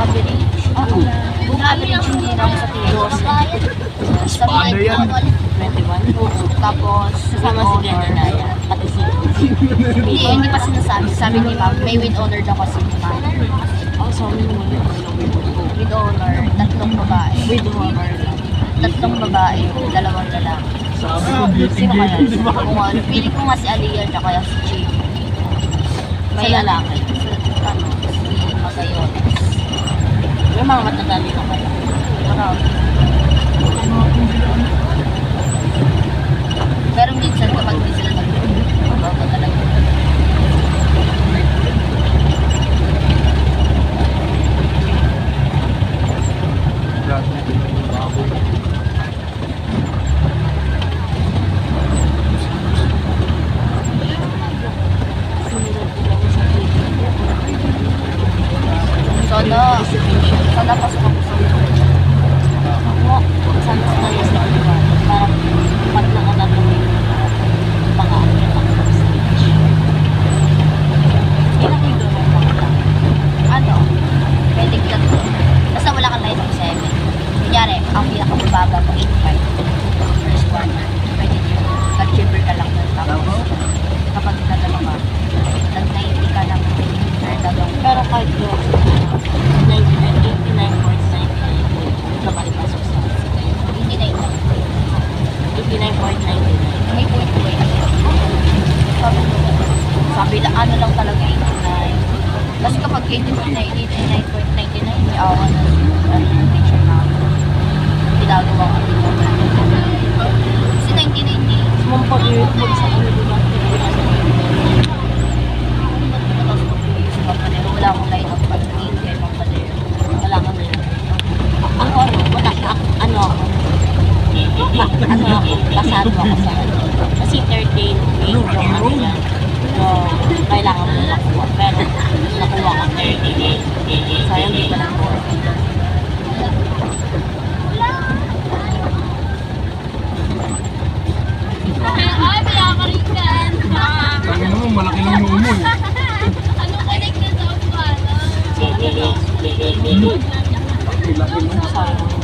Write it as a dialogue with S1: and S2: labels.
S1: average. Kung average hindi na ako sa tilos. Sabi ko, 21. Tapos,
S2: Kasama si Jedediah, pati si
S1: hindi pa sinasabi. Sabi ni ma'am, may with honor daw kasi ni ma'am.
S2: Oh, sorry mo yun.
S1: With honor, tatlong babae.
S2: With honor lang.
S1: Tatlong babae, dalawang lalaki. Sino kaya? Kung ano, pili ko nga si Aliyah at kaya si Jay. May lalaki. Ano, si Magayones.
S2: May mga matadali na kayo.
S1: Marami. Pero minsan kapag di sila nag-bago talaga. Sana pasok ako sa
S2: Ako, sana sa tayo sa lugar. Parang pag nakatatuloy baka akit ako sa stage. Ilang yung doon ang pakita?
S1: ano, pwede ka to. Basta wala kang line of 7. Kunyari, ang pinakamababa mo 8.5. First one, pwede nyo. Nag-chipper ka lang nun. Tapos, kapag nadalo ka, nag-90 ka lang.
S2: Pero kahit yun, 89.99 na maipasok sa
S1: 89 lang.
S2: 89.99.
S1: May point ko eh. Sabi na ano lang talaga 89. Kasi kapag 89.99, may awa na yung teacher na ginagawa ka dito. Kasi 99 eh.
S2: Mong pag-iwit sa ano diba?
S1: Wala akong line of pag-in kay Pampader.
S2: Wala kang rin. Wala ka, ano ako, pasado ako sa ano. Kasi 13 week yung ano yan. Yung kailangan mo nakuha. Pero nakuha ka 38. Sayang di pa lang po.
S3: Ay, kaya ka rin yan.
S4: Sabi naman, malaki lang yung umoy.
S3: Anong connected sa upuan?
S2: Sige.
S4: Laki-laki mo.
S2: Sayang.